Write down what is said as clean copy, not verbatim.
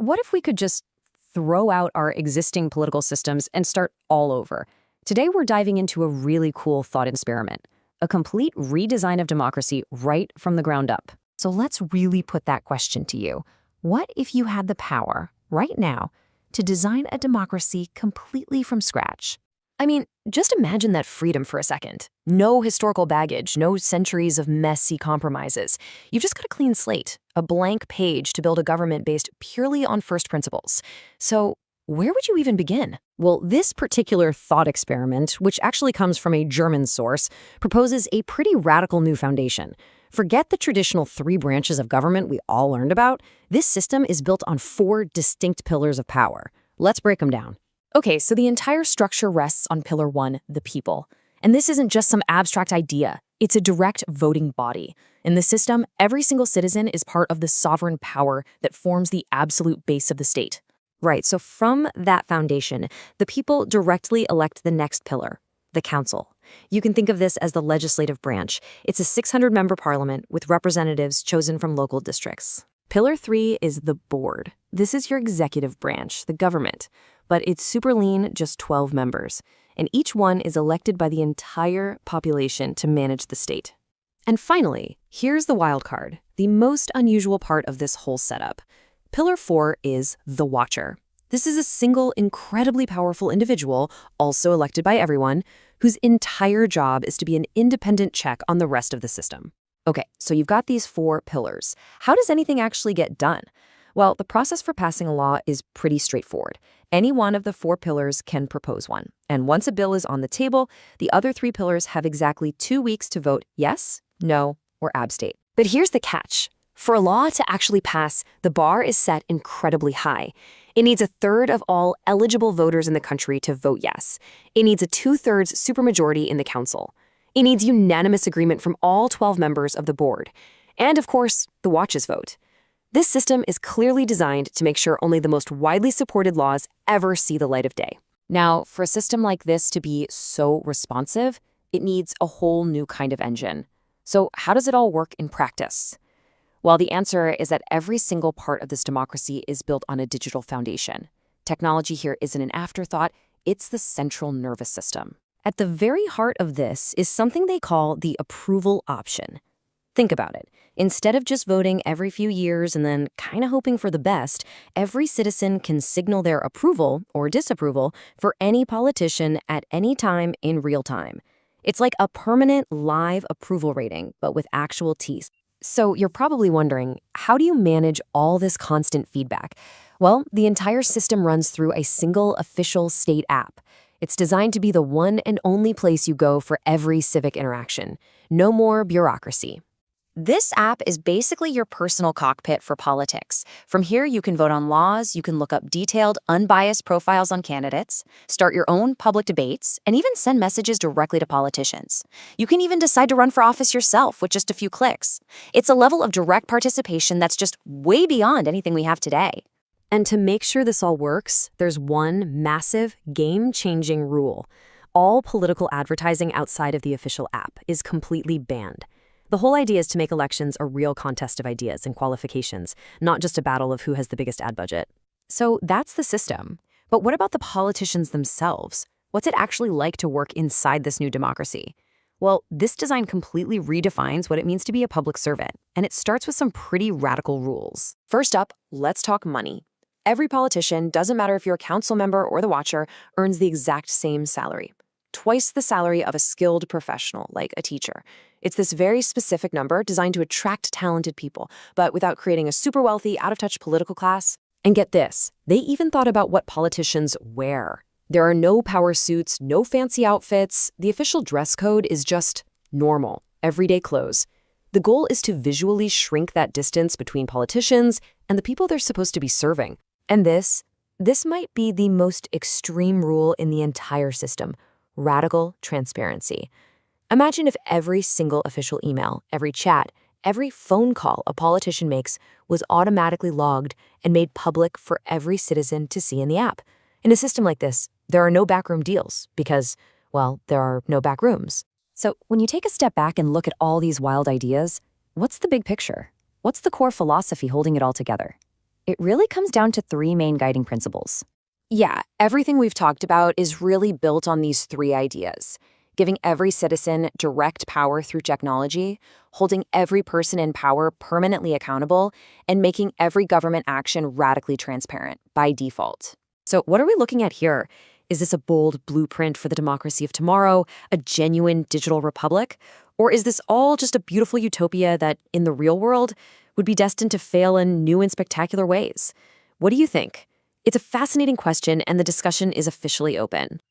what if we could just throw out our existing political systems and start all over? Today, we're diving into a really cool thought experiment, a complete redesign of democracy right from the ground up. So let's really put that question to you. What if you had the power, right now, to design a democracy completely from scratch? I mean, just imagine that freedom for a second. No historical baggage, no centuries of messy compromises. You've just got a clean slate, a blank page to build a government based purely on first principles. So, where would you even begin? Well, this particular thought experiment, which actually comes from a German source, proposes a pretty radical new foundation. Forget the traditional three branches of government we all learned about. This system is built on four distinct pillars of power. Let's break them down. Okay, so the entire structure rests on Pillar 1, the people. And this isn't just some abstract idea. It's a direct voting body. In the system, every single citizen is part of the sovereign power that forms the absolute base of the state. Right, so from that foundation, the people directly elect the next pillar, the council. You can think of this as the legislative branch. It's a 600-member parliament with representatives chosen from local districts. Pillar 3 is the board. This is your executive branch, the government. But it's super lean, just 12 members. And each one is elected by the entire population to manage the state. And finally, here's the wild card, the most unusual part of this whole setup. Pillar 4 is the Watcher. This is a single, incredibly powerful individual, also elected by everyone, whose entire job is to be an independent check on the rest of the system. Okay, so you've got these four pillars. How does anything actually get done? Well, the process for passing a law is pretty straightforward. Any one of the four pillars can propose one. And once a bill is on the table, the other three pillars have exactly 2 weeks to vote yes, no, or abstain. But here's the catch. For a law to actually pass, the bar is set incredibly high. It needs a third of all eligible voters in the country to vote yes. It needs a 2/3 supermajority in the council. It needs unanimous agreement from all 12 members of the board. And of course, the Watch's vote. This system is clearly designed to make sure only the most widely supported laws ever see the light of day. Now, for a system like this to be so responsive, it needs a whole new kind of engine. So how does it all work in practice? Well, the answer is that every single part of this democracy is built on a digital foundation. Technology here isn't an afterthought, it's the central nervous system. At the very heart of this is something they call the approval option. Think about it. Instead of just voting every few years and then kind of hoping for the best, every citizen can signal their approval or disapproval for any politician at any time in real time. It's like a permanent live approval rating, but with actual teeth. So you're probably wondering, how do you manage all this constant feedback? Well, the entire system runs through a single official state app. It's designed to be the one and only place you go for every civic interaction. No more bureaucracy. This app is basically your personal cockpit for politics. From here, you can vote on laws, you can look up detailed, unbiased profiles on candidates, start your own public debates, and even send messages directly to politicians. You can even decide to run for office yourself with just a few clicks. It's a level of direct participation that's just way beyond anything we have today. And to make sure this all works, there's one massive, game-changing rule. All political advertising outside of the official app is completely banned. The whole idea is to make elections a real contest of ideas and qualifications, not just a battle of who has the biggest ad budget. So that's the system. But what about the politicians themselves? What's it actually like to work inside this new democracy? Well, this design completely redefines what it means to be a public servant, and it starts with some pretty radical rules. First up, let's talk money. Every politician, doesn't matter if you're a council member or the Watcher, earns the exact same salary. Twice the salary of a skilled professional, like a teacher. It's this very specific number designed to attract talented people, but without creating a super wealthy, out-of-touch political class. And get this, they even thought about what politicians wear. There are no power suits, no fancy outfits. The official dress code is just normal, everyday clothes. The goal is to visually shrink that distance between politicians and the people they're supposed to be serving. And this might be the most extreme rule in the entire system. Radical transparency. Imagine if every single official email, every chat, every phone call a politician makes was automatically logged and made public for every citizen to see in the app. In a system like this, there are no backroom deals because, well, there are no back rooms. So when you take a step back and look at all these wild ideas, what's the big picture? What's the core philosophy holding it all together? It really comes down to three main guiding principles. Yeah, everything we've talked about is really built on these three ideas: giving every citizen direct power through technology, holding every person in power permanently accountable, and making every government action radically transparent by default. So, what are we looking at here? Is this a bold blueprint for the democracy of tomorrow, a genuine digital republic? Or is this all just a beautiful utopia that, in the real world, would be destined to fail in new and spectacular ways? What do you think? It's a fascinating question, and the discussion is officially open.